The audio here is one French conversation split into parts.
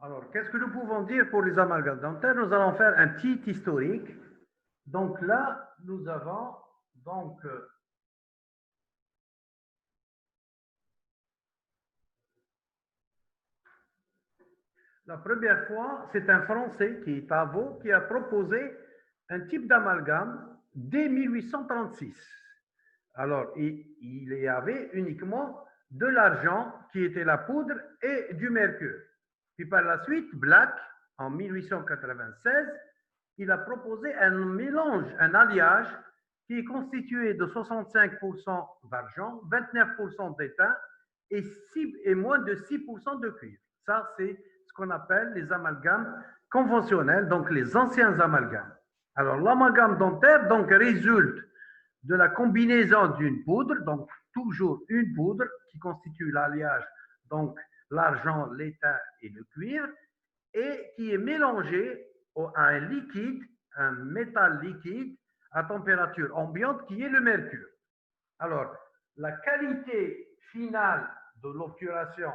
Alors, qu'est-ce que nous pouvons dire pour les amalgames dentaires? Nous allons faire un petit historique. Donc là, nous avons donc la première fois, c'est un Français qui est Pavot qui a proposé un type d'amalgame dès 1836. Alors, il y avait uniquement de l'argent qui était la poudre et du mercure. Puis par la suite, Black, en 1896, il a proposé un mélange, un alliage qui est constitué de 65% d'argent, 29% d'étain et moins de 6% de cuivre. Ça, c'est ce qu'on appelle les amalgames conventionnels, donc les anciens amalgames. Alors, l'amalgame dentaire donc, résulte de la combinaison d'une poudre, donc toujours une poudre qui constitue l'alliage, donc l'argent, l'étain et le cuivre, et qui est mélangée à un liquide, un métal liquide à température ambiante qui est le mercure. Alors, la qualité finale de l'obturation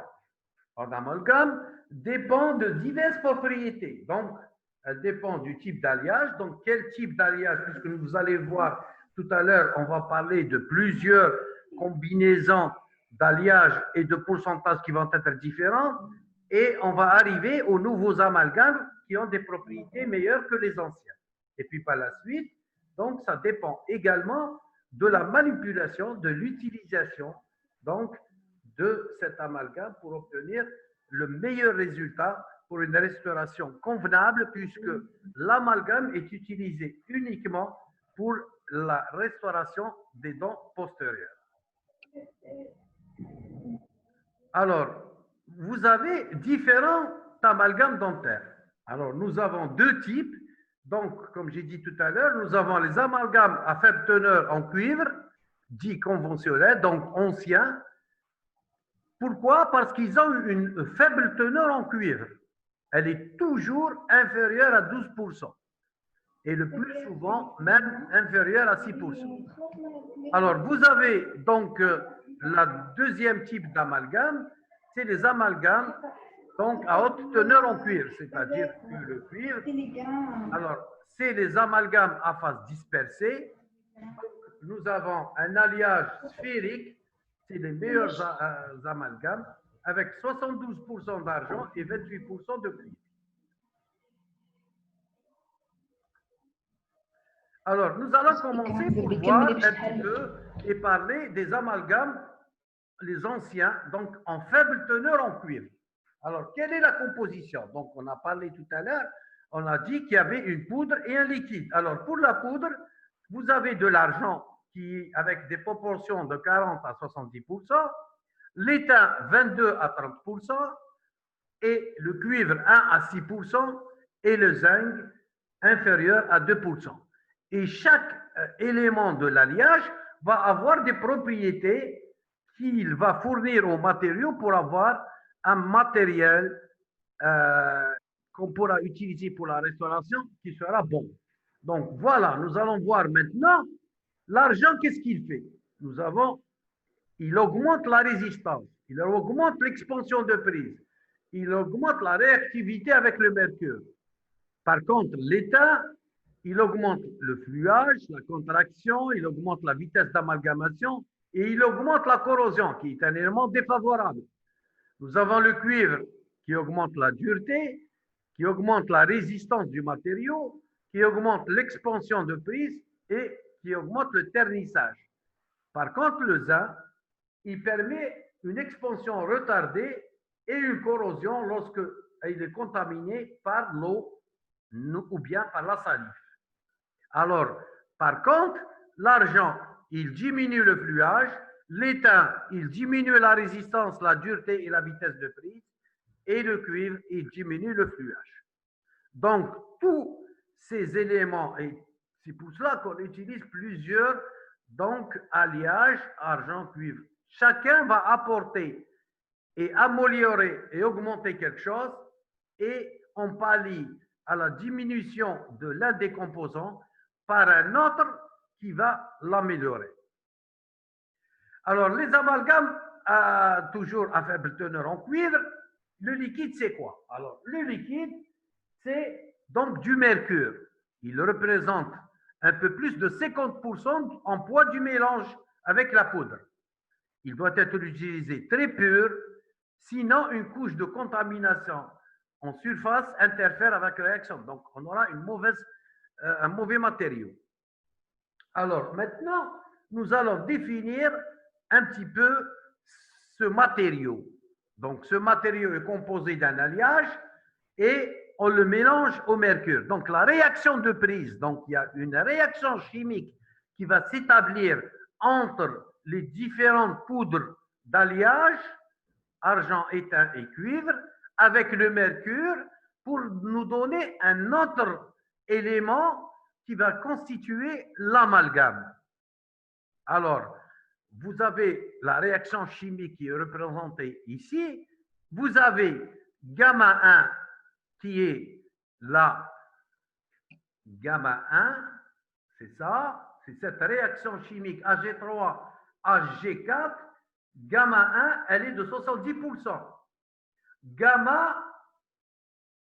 en amalgame dépend de diverses propriétés. Donc, elle dépend du type d'alliage. Donc, quel type d'alliage, puisque vous allez voir tout à l'heure, on va parler de plusieurs combinaisons d'alliages et de pourcentages qui vont être différents. Et on va arriver aux nouveaux amalgames qui ont des propriétés meilleures que les anciens. Et puis par la suite, donc ça dépend également de la manipulation, de l'utilisation donc de cet amalgame pour obtenir le meilleur résultat pour une restauration convenable puisque l'amalgame est utilisé uniquement pour la restauration des dents postérieures. Alors, vous avez différents amalgames dentaires. Alors, nous avons deux types. Donc, comme j'ai dit tout à l'heure, nous avons les amalgames à faible teneur en cuivre, dits conventionnels, donc anciens. Pourquoi? Parce qu'ils ont une faible teneur en cuivre. Elle est toujours inférieure à 12%. Et le plus souvent, même inférieure à 6%. Alors, vous avez donc la deuxième type d'amalgame, c'est les amalgames donc à haute teneur en cuivre, c'est-à-dire que le cuivre. Alors, c'est les amalgames à phase dispersée. Nous avons un alliage sphérique, c'est les meilleurs amalgames, avec 72% d'argent et 28% de cuivre. Alors, nous allons commencer pour voir un petit peu et parler des amalgames, les anciens, donc en faible teneur en cuivre. Alors, quelle est la composition? Donc, on a parlé tout à l'heure, on a dit qu'il y avait une poudre et un liquide. Alors, pour la poudre, vous avez de l'argent qui, avec des proportions de 40 à 70%, l'étain 22 à 30%, et le cuivre 1 à 6%, et le zinc inférieur à 2%. Et chaque élément de l'alliage va avoir des propriétés qu'il va fournir aux matériaux pour avoir un matériel qu'on pourra utiliser pour la restauration qui sera bon. Donc voilà, nous allons voir maintenant l'argent, qu'est-ce qu'il fait? Nous avons, il augmente la résistance, il augmente l'expansion de prise, il augmente la réactivité avec le mercure. Par contre, l'étain, il augmente le fluage, la contraction, il augmente la vitesse d'amalgamation et il augmente la corrosion, qui est un élément défavorable. Nous avons le cuivre qui augmente la dureté, qui augmente la résistance du matériau, qui augmente l'expansion de prise et qui augmente le ternissage. Par contre, le zinc, il permet une expansion retardée et une corrosion lorsque il est contaminé par l'eau ou bien par la salive. Alors, par contre, l'argent, il diminue le fluage, l'étain, il diminue la résistance, la dureté et la vitesse de prise, et le cuivre, il diminue le fluage. Donc, tous ces éléments, et c'est pour cela qu'on utilise plusieurs donc, alliages argent-cuivre. Chacun va apporter et améliorer et augmenter quelque chose, et on pallie à la diminution de l'un des composants par un autre qui va l'améliorer. Alors, les amalgames, toujours à faible teneur en cuivre, le liquide, c'est quoi? Alors, le liquide, c'est donc du mercure. Il représente un peu plus de 50% en poids du mélange avec la poudre. Il doit être utilisé très pur, sinon une couche de contamination en surface interfère avec la réaction. Donc, on aura un mauvais matériau. Alors, maintenant, nous allons définir un petit peu ce matériau. Donc, ce matériau est composé d'un alliage et on le mélange au mercure. Donc, la réaction de prise, donc il y a une réaction chimique qui va s'établir entre les différentes poudres d'alliage, argent, étain et cuivre, avec le mercure pour nous donner un autre élément qui va constituer l'amalgame. Alors, vous avez la réaction chimique qui est représentée ici. Vous avez gamma 1 qui est la gamma 1, c'est ça, c'est cette réaction chimique Ag3, Ag4. Gamma 1, elle est de 70%. Gamma,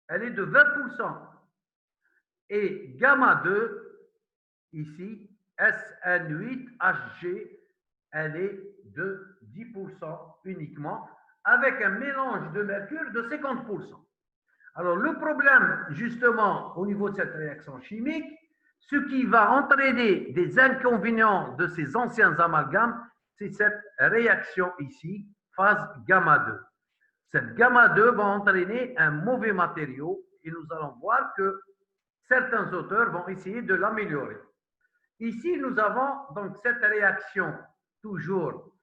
elle est de 20%. Et gamma 2, ici, SN8HG, elle est de 10% uniquement, avec un mélange de mercure de 50%. Alors, le problème, justement, au niveau de cette réaction chimique, ce qui va entraîner des inconvénients de ces anciens amalgames, c'est cette réaction ici, phase gamma 2. Cette gamma 2 va entraîner un mauvais matériau et nous allons voir que certains auteurs vont essayer de l'améliorer. Ici, nous avons donc cette réaction, toujours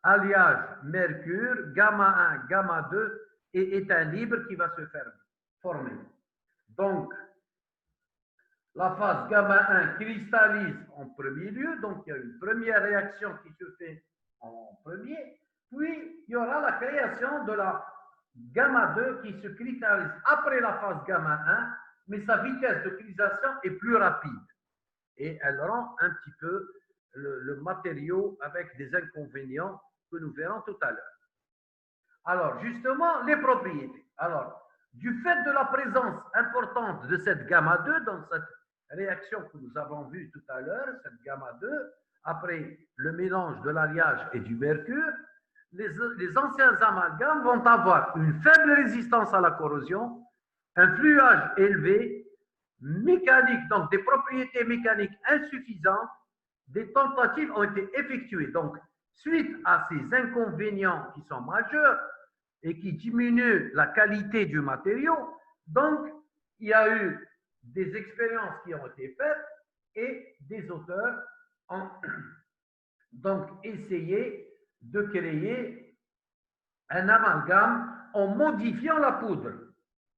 alliage mercure, gamma 1, gamma 2 et étain libre qui va se former. Donc, la phase gamma 1 cristallise en premier lieu, donc il y a une première réaction qui se fait en premier, puis il y aura la création de la gamma 2 qui se cristallise après la phase gamma 1, mais sa vitesse de cristallisation est plus rapide et elle rend un petit peu le matériau avec des inconvénients que nous verrons tout à l'heure. Alors, justement, les propriétés. Alors, du fait de la présence importante de cette gamma 2 dans cette réaction que nous avons vue tout à l'heure, cette gamma 2, après le mélange de l'alliage et du mercure, les anciens amalgames vont avoir une faible résistance à la corrosion, un fluage élevé, mécanique, donc des propriétés mécaniques insuffisantes, des tentatives ont été effectuées. Donc, suite à ces inconvénients qui sont majeurs et qui diminuent la qualité du matériau, donc il y a eu des expériences qui ont été faites et des auteurs ont donc essayé de créer un amalgame en modifiant la poudre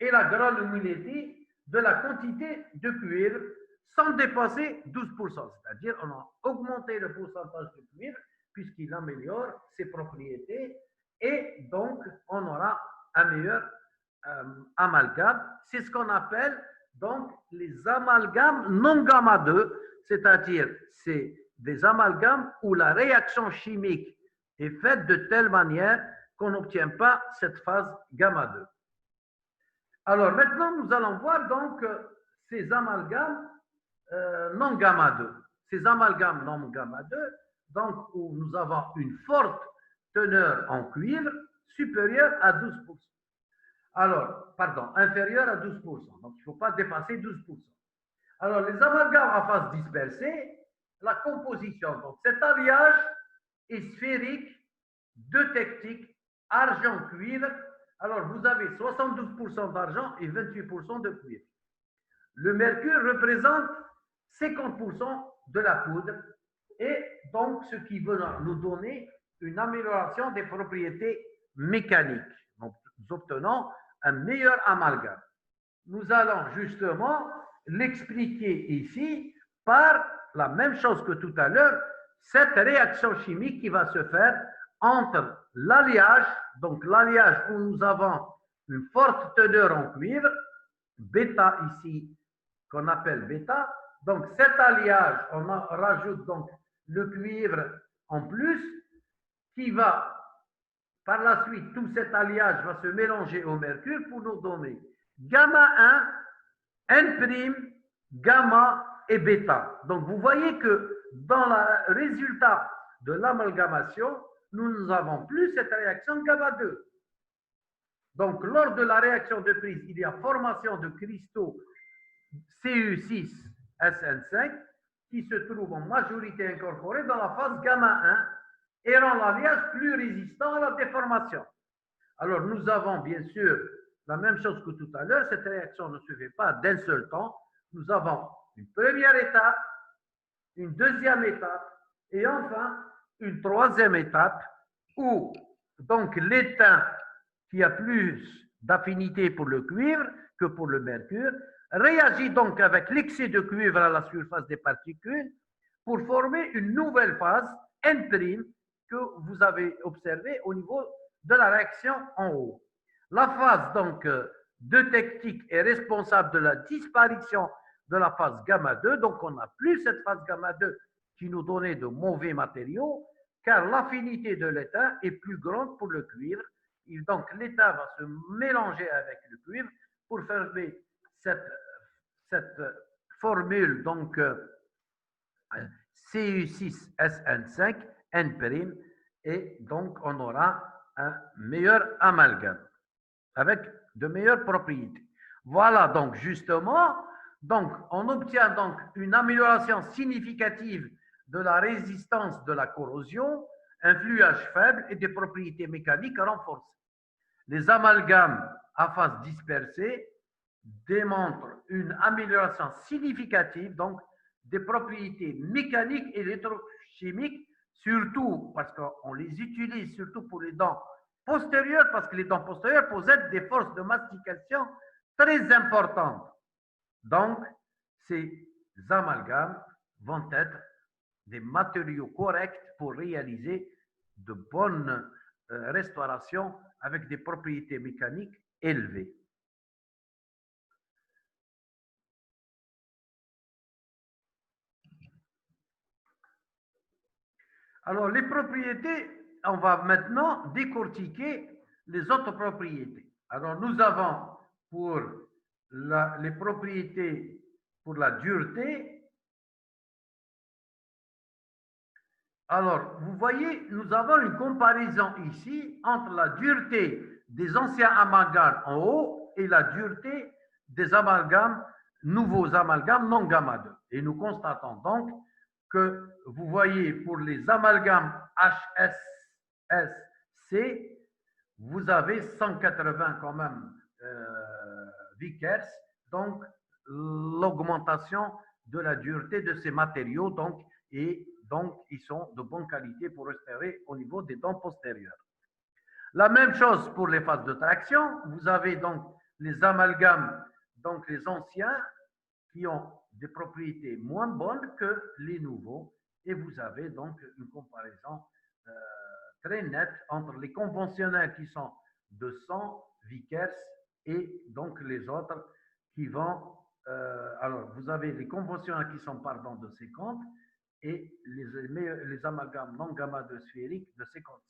et la granularité de la quantité de cuivre sans dépasser 12%. C'est-à-dire, on a augmenté le pourcentage de cuivre puisqu'il améliore ses propriétés et donc on aura un meilleur amalgame. C'est ce qu'on appelle donc les amalgames non gamma 2, c'est-à-dire c'est des amalgames où la réaction chimique est faite de telle manière qu'on n'obtient pas cette phase gamma 2. Alors maintenant, nous allons voir donc ces amalgames non gamma 2. Ces amalgames non gamma 2, donc où nous avons une forte teneur en cuivre supérieure à 12%. Alors, pardon, inférieure à 12%. Donc, il ne faut pas dépasser 12%. Alors, les amalgames à phase dispersée, la composition. Donc, cet alliage est sphérique, deux techniques, argent-cuivre. Alors, vous avez 72% d'argent et 28% de cuivre. Le mercure représente 50% de la poudre et donc ce qui veut nous donner une amélioration des propriétés mécaniques. Donc, nous obtenons un meilleur amalgame. Nous allons justement l'expliquer ici par la même chose que tout à l'heure, cette réaction chimique qui va se faire entre l'alliage, donc l'alliage où nous avons une forte teneur en cuivre, bêta ici, qu'on appelle bêta. Donc cet alliage, on rajoute donc le cuivre en plus, qui va Par la suite, tout cet alliage va se mélanger au mercure pour nous donner gamma 1, N', gamma et bêta. Donc, vous voyez que dans le résultat de l'amalgamation, nous n'avons plus cette réaction gamma 2. Donc, lors de la réaction de prise, il y a formation de cristaux Cu6SN5 qui se trouvent en majorité incorporés dans la phase gamma 1 et rend l'alliage plus résistant à la déformation. Alors, nous avons bien sûr la même chose que tout à l'heure. Cette réaction ne se fait pas d'un seul temps. Nous avons une première étape, une deuxième étape et enfin une troisième étape où donc l'étain qui a plus d'affinité pour le cuivre que pour le mercure réagit donc avec l'excès de cuivre à la surface des particules pour former une nouvelle phase N' que vous avez observée au niveau de la réaction en haut. La phase donc deutétique est responsable de la disparition de la phase gamma 2, donc on n'a plus cette phase gamma 2 qui nous donnait de mauvais matériaux, car l'affinité de l'étain est plus grande pour le cuivre. Et donc l'étain va se mélanger avec le cuivre pour former cette formule donc Cu6SN5 N', et donc on aura un meilleur amalgame avec de meilleures propriétés. Voilà donc justement, donc on obtient donc une amélioration significative de la résistance de la corrosion, un fluage faible et des propriétés mécaniques renforcées. Les amalgames à phase dispersée démontrent une amélioration significative donc des propriétés mécaniques et électrochimiques, surtout parce qu'on les utilise surtout pour les dents postérieures, parce que les dents postérieures possèdent des forces de mastication très importantes. Donc, ces amalgames vont être des matériaux corrects pour réaliser de bonnes restaurations avec des propriétés mécaniques élevées. Alors, les propriétés, on va maintenant décortiquer les autres propriétés. Alors, nous avons pour les propriétés pour la dureté. Alors, vous voyez, nous avons une comparaison ici entre la dureté des anciens amalgames en haut et la dureté des amalgames, nouveaux amalgames non gamma 2. Et nous constatons donc que vous voyez pour les amalgames HSSC, vous avez 180 quand même Vickers, donc l'augmentation de la dureté de ces matériaux, donc, et donc ils sont de bonne qualité pour restaurer au niveau des dents postérieures. La même chose pour les phases de traction, vous avez donc les amalgames, donc les anciens, qui ont des propriétés moins bonnes que les nouveaux, et vous avez donc une comparaison très nette entre les conventionnels qui sont de 100 Vickers et donc les autres qui vont, alors vous avez les conventionnels qui sont pardon de 50 et les amalgames non gamma 2 sphériques de 55.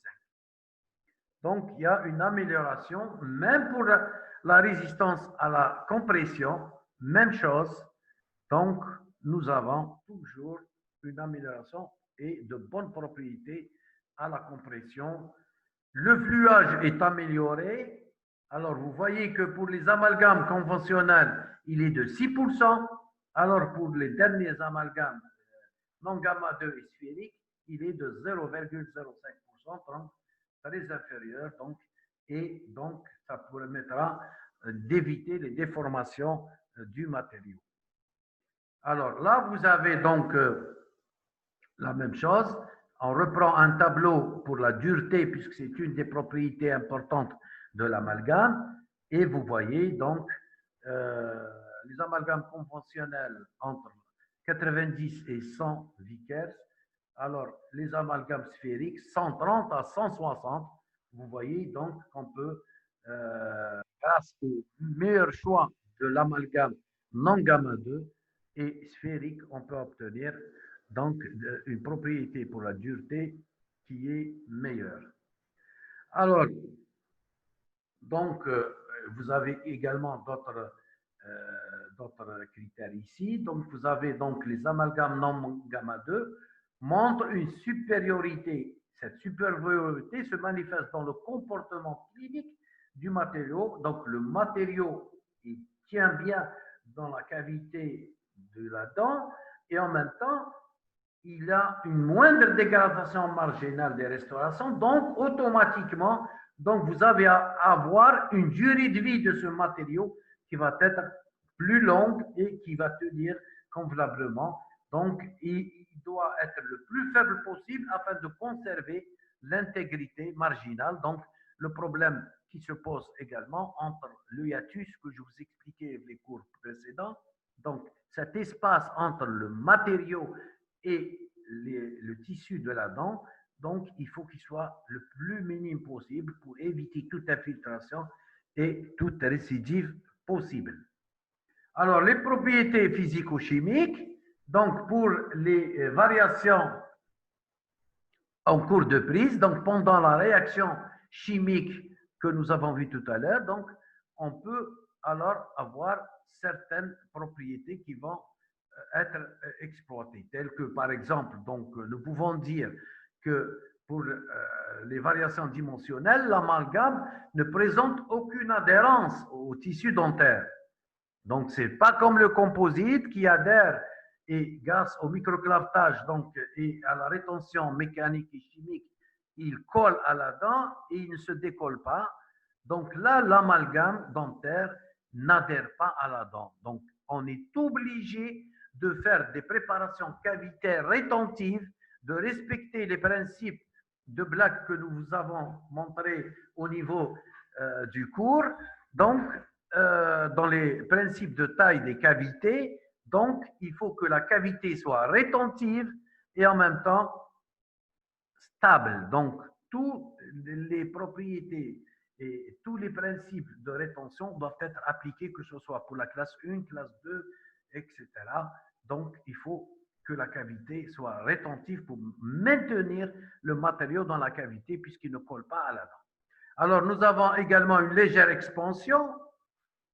Donc il y a une amélioration, même pour la résistance à la compression, même chose. Donc nous avons toujours une amélioration et de bonnes propriétés à la compression. Le fluage est amélioré. Alors, vous voyez que pour les amalgames conventionnels, il est de 6%. Alors, pour les derniers amalgames non gamma 2 et sphériques, il est de 0,05%, donc très inférieur. Donc, et donc, ça permettra d'éviter les déformations du matériau. Alors là, vous avez donc la même chose. On reprend un tableau pour la dureté, puisque c'est une des propriétés importantes de l'amalgame. Et vous voyez donc les amalgames conventionnels entre 90 et 100 Vickers. Alors, les amalgames sphériques, 130 à 160. Vous voyez donc qu'on peut, grâce au meilleur choix de l'amalgame non gamma 2 et sphérique, on peut obtenir donc une propriété pour la dureté qui est meilleure. Alors, donc, vous avez également d'autres critères ici. Donc, vous avez donc les amalgames non gamma 2 montrent une supériorité. Cette supériorité se manifeste dans le comportement clinique du matériau. Donc, le matériau il tient bien dans la cavité de la dent et en même temps, il a une moindre dégradation marginale des restaurations. Donc, automatiquement, donc vous avez à avoir une durée de vie de ce matériau qui va être plus longue et qui va tenir convenablement. Donc, il doit être le plus faible possible afin de conserver l'intégrité marginale. Donc, le problème qui se pose également entre le hiatus que je vous expliquais les cours précédents, donc cet espace entre le matériau et le tissu de la dent, donc il faut qu'il soit le plus minime possible pour éviter toute infiltration et toute récidive possible. Alors, les propriétés physico-chimiques, donc pour les variations en cours de prise, donc pendant la réaction chimique que nous avons vue tout à l'heure, donc on peut alors avoir certaines propriétés qui vont être exploitées, telles que par exemple, donc nous pouvons dire que pour les variations dimensionnelles, l'amalgame ne présente aucune adhérence au tissu dentaire. Donc, ce n'est pas comme le composite qui adhère et grâce au microclavetage donc, et à la rétention mécanique et chimique, il colle à la dent et il ne se décolle pas. Donc là, l'amalgame dentaire n'adhère pas à la dent. Donc, on est obligé de faire des préparations cavitaires rétentives, de respecter les principes de Black que nous vous avons montrés au niveau du cours. Donc, dans les principes de taille des cavités, donc il faut que la cavité soit rétentive et en même temps stable. Donc, toutes les propriétés et tous les principes de rétention doivent être appliqués, que ce soit pour la classe 1, classe 2, etc. Donc, il faut que la cavité soit rétentive pour maintenir le matériau dans la cavité puisqu'il ne colle pas à la dent. Alors, nous avons également une légère expansion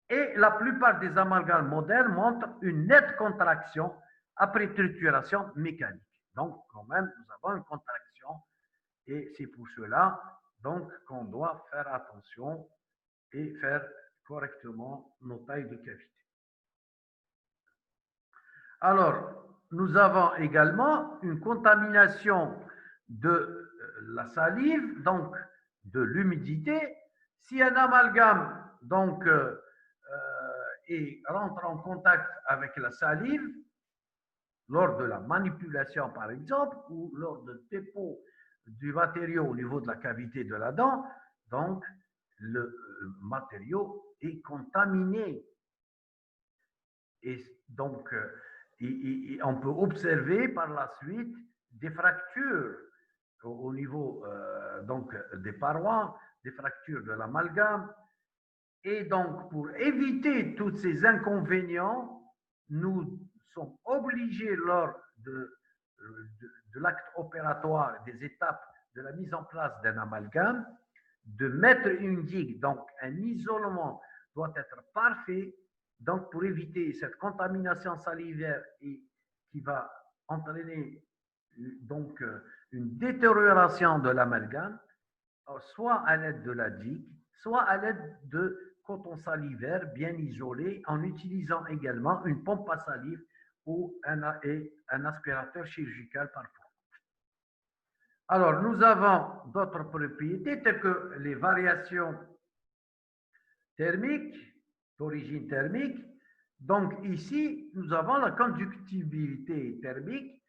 et la plupart des amalgames modernes montrent une nette contraction après trituration mécanique. Donc, quand même, nous avons une contraction et c'est pour cela donc qu'on doit faire attention et faire correctement nos tailles de cavité. Alors, nous avons également une contamination de la salive, donc de l'humidité. Si un amalgame donc et rentre en contact avec la salive, lors de la manipulation par exemple, ou lors de dépôt du matériau au niveau de la cavité de la dent, donc le matériau est contaminé. Et donc, on peut observer par la suite des fractures au niveau donc des parois, des fractures de l'amalgame. Et donc, pour éviter tous ces inconvénients, nous sommes obligés lors de l'acte opératoire, des étapes de la mise en place d'un amalgame, de mettre une digue. Donc, un isolement doit être parfait. Donc, pour éviter cette contamination salivaire et qui va entraîner donc une détérioration de l'amalgame, soit à l'aide de la digue, soit à l'aide de coton salivaire bien isolé, en utilisant également une pompe à salive ou un aspirateur chirurgical parfois. Alors, nous avons d'autres propriétés telles que les variations thermiques, d'origine thermique. Donc, ici, nous avons la conductibilité thermique.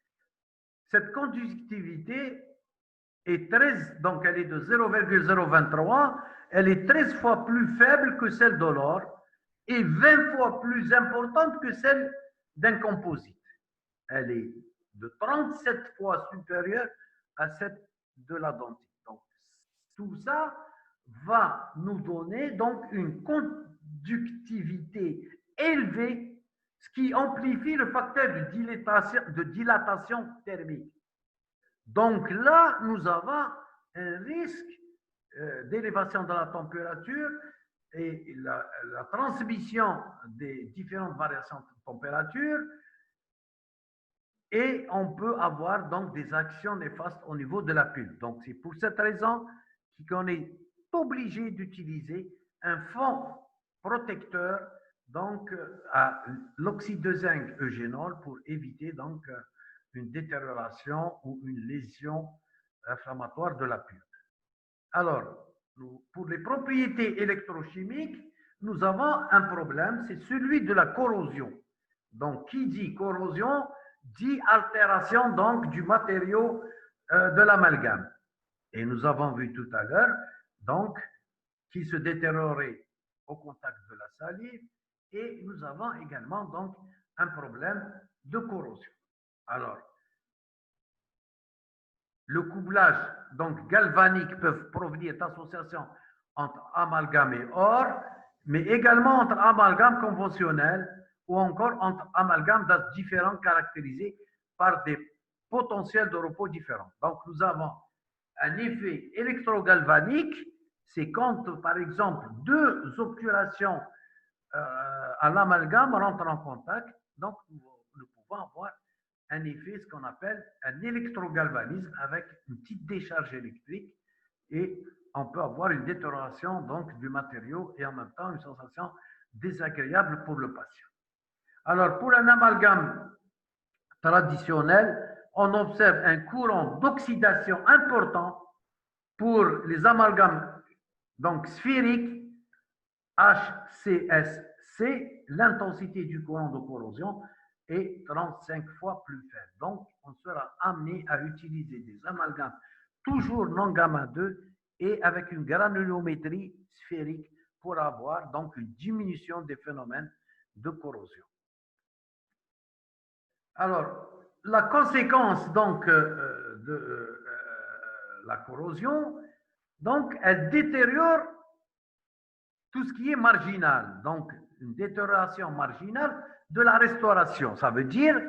Cette conductivité est 13, donc elle est de 0,023, elle est 13 fois plus faible que celle de l'or et 20 fois plus importante que celle d'un composite. Elle est de 37 fois supérieure à celle de la dentite. Donc, tout ça va nous donner donc une conductivité élevée, ce qui amplifie le facteur de dilatation thermique. Donc là, nous avons un risque d'élévation de la température et la transmission des différentes variations de température, et on peut avoir donc des actions néfastes au niveau de la pulpe. Donc c'est pour cette raison qu'on est obligé d'utiliser un fond protecteur donc à l'oxyde de zinc eugénol pour éviter donc une détérioration ou une lésion inflammatoire de la pulpe. Alors, pour les propriétés électrochimiques, nous avons un problème, c'est celui de la corrosion. Donc, qui dit corrosion, dit altération donc du matériau de l'amalgame. Et nous avons vu tout à l'heure, donc, qui se détériorait au contact de la salive, et nous avons également donc un problème de corrosion. Alors, le couplage donc galvanique peut provenir d'associations entre amalgame et or, mais également entre amalgame conventionnel ou encore entre amalgames d'âge différents caractérisés par des potentiels de repos différents. Donc, nous avons un effet électrogalvanique, c'est quand, par exemple, deux obturations à l'amalgame rentrent en contact, donc nous pouvons avoir un effet, ce qu'on appelle un électrogalvanisme avec une petite décharge électrique, et on peut avoir une détérioration donc du matériau et en même temps une sensation désagréable pour le patient. Alors, pour un amalgame traditionnel, on observe un courant d'oxydation important. Pour les amalgames donc sphériques, HCSC, l'intensité du courant de corrosion est 35 fois plus faible. Donc, on sera amené à utiliser des amalgames toujours non gamma 2 et avec une granulométrie sphérique pour avoir donc une diminution des phénomènes de corrosion. Alors, la conséquence donc de la corrosion, donc elle détériore tout ce qui est marginal, donc une détérioration marginale de la restauration. Ça veut dire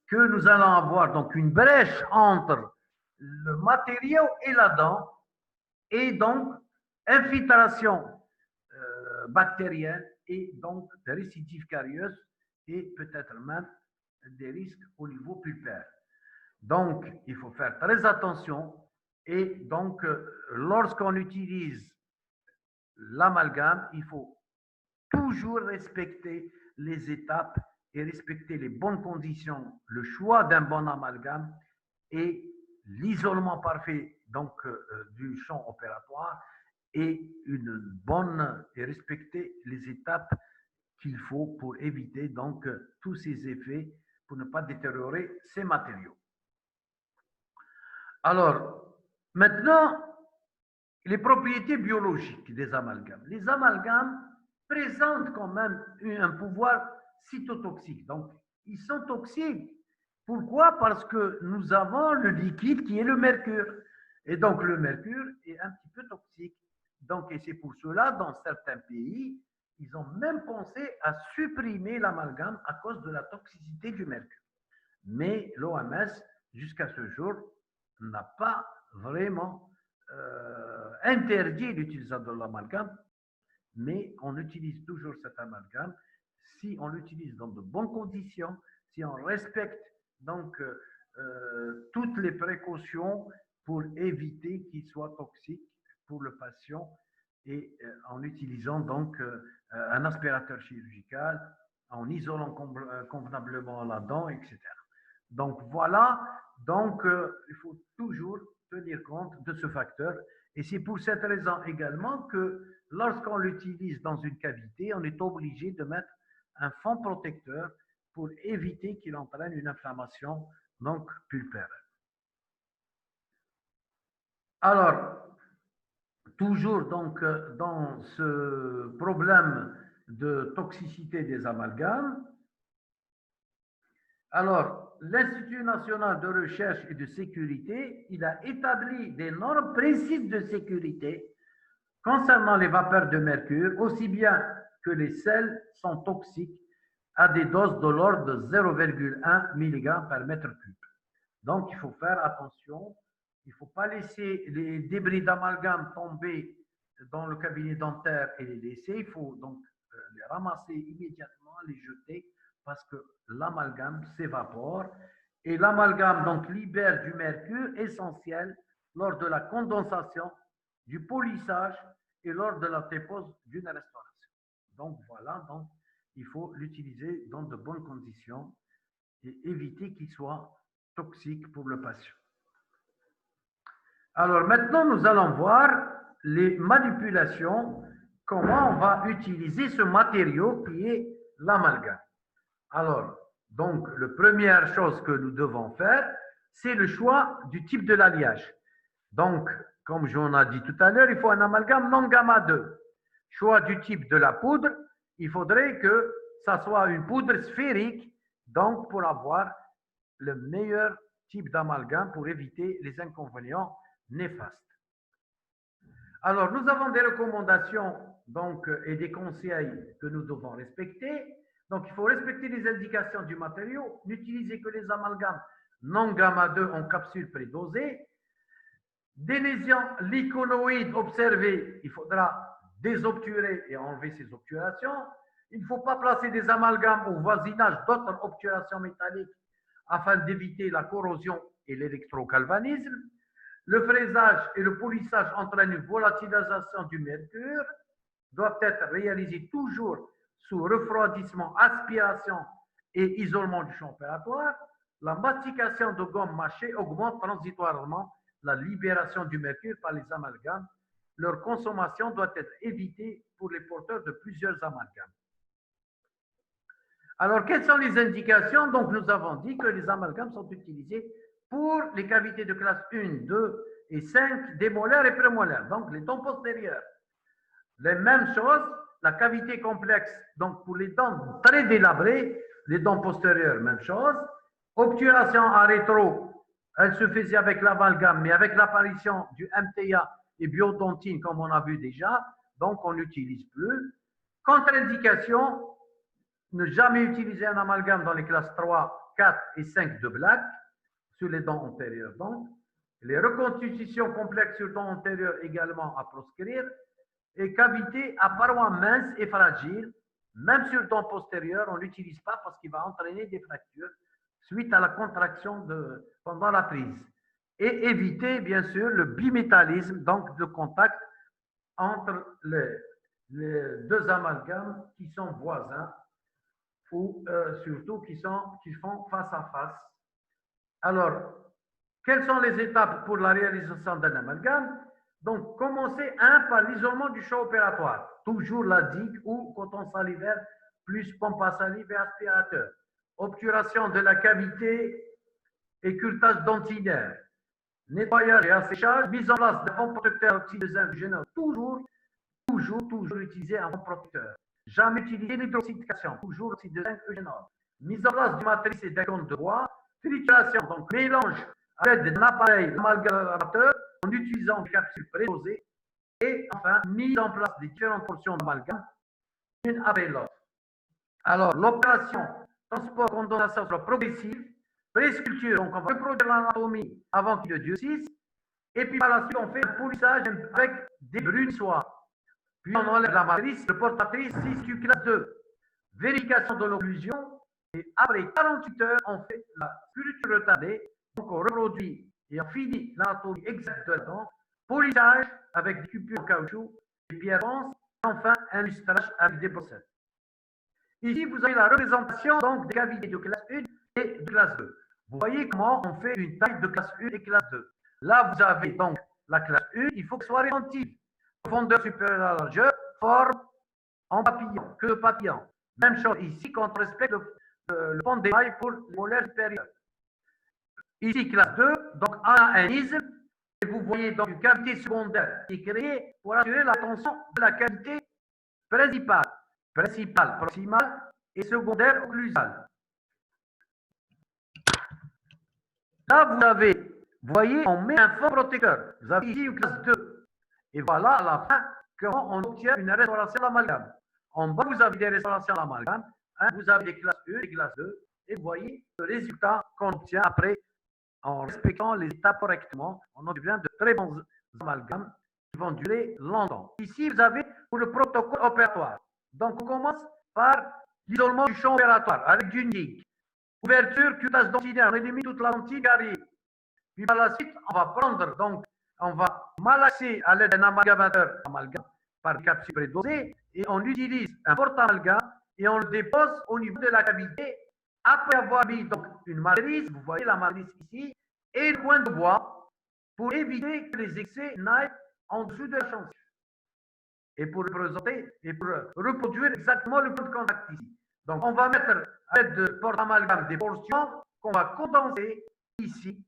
que nous allons avoir donc une brèche entre le matériau et la dent, et donc infiltration bactérienne et donc récidive carieuse et peut-être même des risques au niveau pulpaire. Donc, il faut faire très attention, et donc lorsqu'on utilise l'amalgame, il faut toujours respecter les étapes et respecter les bonnes conditions, le choix d'un bon amalgame et l'isolement parfait donc du champ opératoire, et une bonne et respecter les étapes qu'il faut pour éviter donc tous ces effets, pour ne pas détériorer ces matériaux. Alors, maintenant, les propriétés biologiques des amalgames. Les amalgames présentent quand même un pouvoir cytotoxique. Donc, ils sont toxiques. Pourquoi? Parce que nous avons le liquide qui est le mercure. Et donc, le mercure est un petit peu toxique. Donc, et c'est pour cela, dans certains pays, ils ont même pensé à supprimer l'amalgame à cause de la toxicité du mercure. Mais l'OMS, jusqu'à ce jour, n'a pas vraiment interdit l'utilisation de l'amalgame, mais on utilise toujours cet amalgame si on l'utilise dans de bonnes conditions, si on respecte donc toutes les précautions pour éviter qu'il soit toxique pour le patient, et en utilisant donc un aspirateur chirurgical, en isolant convenablement la dent, etc. Donc voilà, donc il faut toujours tenir compte de ce facteur, et c'est pour cette raison également que lorsqu'on l'utilise dans une cavité, on est obligé de mettre un fond protecteur pour éviter qu'il entraîne une inflammation donc pulpaire. Alors, toujours donc dans ce problème de toxicité des amalgames, alors l'Institut national de recherche et de sécurité, il a établi des normes précises de sécurité concernant les vapeurs de mercure, aussi bien que les sels sont toxiques à des doses de l'ordre de 0,1 mg par mètre cube. Donc, il faut faire attention Il ne faut pas laisser les débris d'amalgame tomber dans le cabinet dentaire et les laisser. Il faut donc les ramasser immédiatement, les jeter, parce que l'amalgame s'évapore. Et l'amalgame donc libère du mercure essentiel lors de la condensation, du polissage et lors de la dépose d'une restauration. Donc voilà, donc il faut l'utiliser dans de bonnes conditions et éviter qu'il soit toxique pour le patient. Alors maintenant, nous allons voir les manipulations, comment on va utiliser ce matériau qui est l'amalgame. Alors, donc, la première chose que nous devons faire, c'est le choix du type de l'alliage. Donc, comme j'en ai dit tout à l'heure, il faut un amalgame non gamma 2. Choix du type de la poudre, il faudrait que ça soit une poudre sphérique, donc pour avoir le meilleur type d'amalgame pour éviter les inconvénients néfastes. Alors, nous avons des recommandations donc, et des conseils que nous devons respecter. Donc, il faut respecter les indications du matériau, n'utiliser que les amalgames non gamma 2 en capsule prédosée. Des lésions liconoïdes observées, il faudra désobturer et enlever ces obturations. Il ne faut pas placer des amalgames au voisinage d'autres obturations métalliques afin d'éviter la corrosion et l'électrogalvanisme. Le fraisage et le polissage entraînent une volatilisation du mercure, doivent être réalisés toujours sous refroidissement, aspiration et isolement du champ opératoire. La mastication de gomme mâchée augmente transitoirement la libération du mercure par les amalgames. Leur consommation doit être évitée pour les porteurs de plusieurs amalgames. Alors, quelles sont les indications? Donc, nous avons dit que les amalgames sont utilisés pour les cavités de classe 1, 2 et 5 des molaires et prémolaires, donc les dents postérieures. Les mêmes choses, la cavité complexe, donc pour les dents très délabrées, les dents postérieures, même chose. Obturation en rétro, elle se faisait avec l'amalgame, mais avec l'apparition du MTA et biodontine, comme on a vu déjà, donc on n'utilise plus. Contre-indication, ne jamais utiliser un amalgame dans les classes 3, 4 et 5 de Black, sur les dents antérieures donc. Les reconstitutions complexes sur dents antérieures également à proscrire. Et cavité à parois minces et fragiles, même sur dents postérieures, on ne l'utilise pas parce qu'il va entraîner des fractures suite à la contraction pendant la prise. Et éviter, bien sûr, le bimétallisme, donc de contact entre les deux amalgames qui sont voisins ou surtout qui font face à face. Alors, quelles sont les étapes pour la réalisation d'un amalgame? Donc, commencez par l'isolement du champ opératoire, toujours la digue ou coton salivaire plus pompe à salive et aspirateur. Obturation de la cavité et curetage dentinaire. Nettoyage et asséchage, mise en place d'un fond protecteur oxyde de zinc génère. Toujours utiliser un fond protecteur. Jamais utiliser l'hydroxydification, toujours l'oxyde de zinc eugénol. Mise en place du matrice et d'un cône de bois. Trituration, donc mélange à l'aide d'un appareil amalgamateur en utilisant des capsules prédosées. Et enfin, mise en place des différentes portions d'amalgame, une après l'autre. Alors, l'opération transport condensation sera progressive. Présculpture, donc on va reproduire l'anatomie avant qu'il y ait diocèse. Et puis par la suite, on fait un polissage avec des brunes soie. Puis on enlève la matrice, le porte-matrice 6Q classe 2. Vérification de l'occlusion. Et après 48 heures, on fait la sculpture retardée. Donc on reproduit et on finit l'anatomie exacte de la dent. Polissage avec des coupures en caoutchouc, des pierres ponces. Et enfin, un lustrage avec des brossettes. Ici, vous avez la représentation donc, des cavités de classe 1 et de classe 2. Vous voyez comment on fait une taille de classe 1 et classe 2. Là, vous avez donc la classe 1, il faut que ce soit rétentive. Profondeur supérieure à la largeur, forme en papillon, queue de papillon. Même chose ici quand on respecte le pont d'émail pour le molaire supérieur. Ici, classe 2, donc on a un isme, et vous voyez donc une cavité secondaire qui est créée pour assurer la tension de la cavité principale. Principale, proximale et secondaire occlusale. Là, vous voyez, on met un fond protecteur. Vous avez ici une classe 2. Et voilà, à la fin, comment on obtient une restauration de l'amalgame. En bas, vous avez des restaurations de l'amalgame. Vous avez des classes 1 et des classes 2. Et vous voyez le résultat qu'on obtient après en respectant les étapes correctement, on obtient de très bons amalgames qui vont durer longtemps. Ici, vous avez pour le protocole opératoire. Donc, on commence par l'isolement du champ opératoire avec du NIC. Ouverture, cutage dentinaire, on élimine toute la lentille qui arrive. Puis par la suite, on va prendre, donc, on va malaxer à l'aide d'un amalgamateur amalgame par capsule prédosée et on utilise un porte-amalgame et on le dépose au niveau de la cavité après avoir mis donc une matrice, vous voyez la matrice ici, et le point de bois pour éviter que les excès n'aillent en dessous de la chantier. Et pour représenter et pour reproduire exactement le point de contact ici. Donc, on va mettre à l'aide de porte-amalgame des portions qu'on va condenser ici,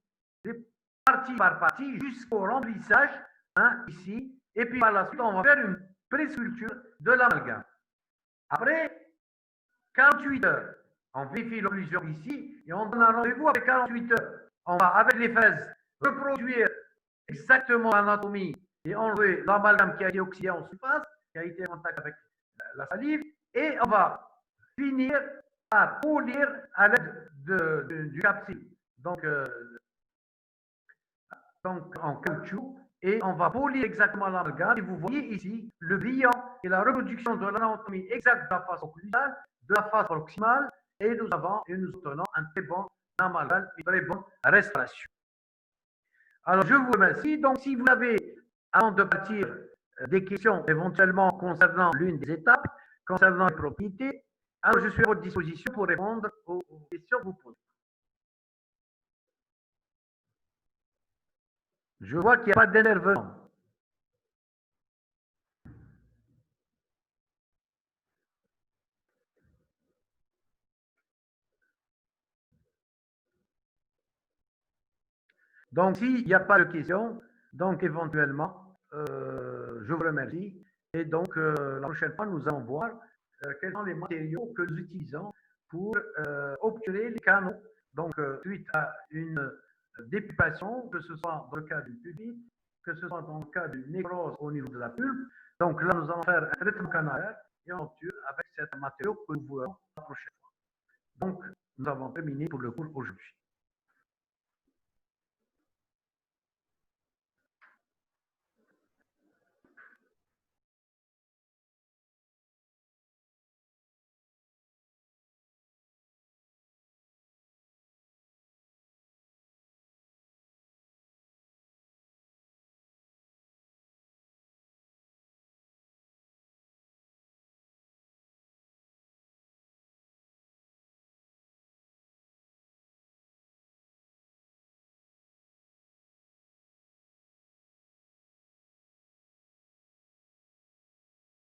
partie par partie, jusqu'au remplissage, hein, ici. Et puis par la suite, on va faire une pré-sculpture de l'amalgame. Après 48 heures, on vérifie l'occlusion ici et on donne un rendez-vous avec 48 heures. On va, avec les fraises, reproduire exactement l'anatomie et enlever l'amalgame qui a été oxydé en surface, qui a été en contact avec la salive, et on va finir par polir à l'aide du capsule. Donc en caoutchouc, et on va polir exactement l'amalgame. Et vous voyez ici le brillant et la reproduction de l'anatomie exacte de la face occlusale, de la face proximale, et nous obtenons un très bon amalgame, une très bonne restauration. Alors, je vous remercie. Donc, si vous avez, avant de partir, des questions éventuellement concernant l'une des étapes, concernant les propriétés, alors je suis à votre disposition pour répondre aux questions que vous posez. Je vois qu'il n'y a pas d'énervement. Donc, s'il n'y a pas de questions, donc éventuellement, je vous remercie. Et donc, la prochaine fois, nous allons voir quels sont les matériaux que nous utilisons pour obturer les canaux. Donc, suite à une dépulpation, que ce soit dans le cas d'une pulpite, que ce soit dans le cas d'une nécrose au niveau de la pulpe. Donc là, nous allons faire un traitement canalaire et on obtient avec cet matériau que nous verrons la prochaine fois. Donc, nous avons terminé pour le cours aujourd'hui.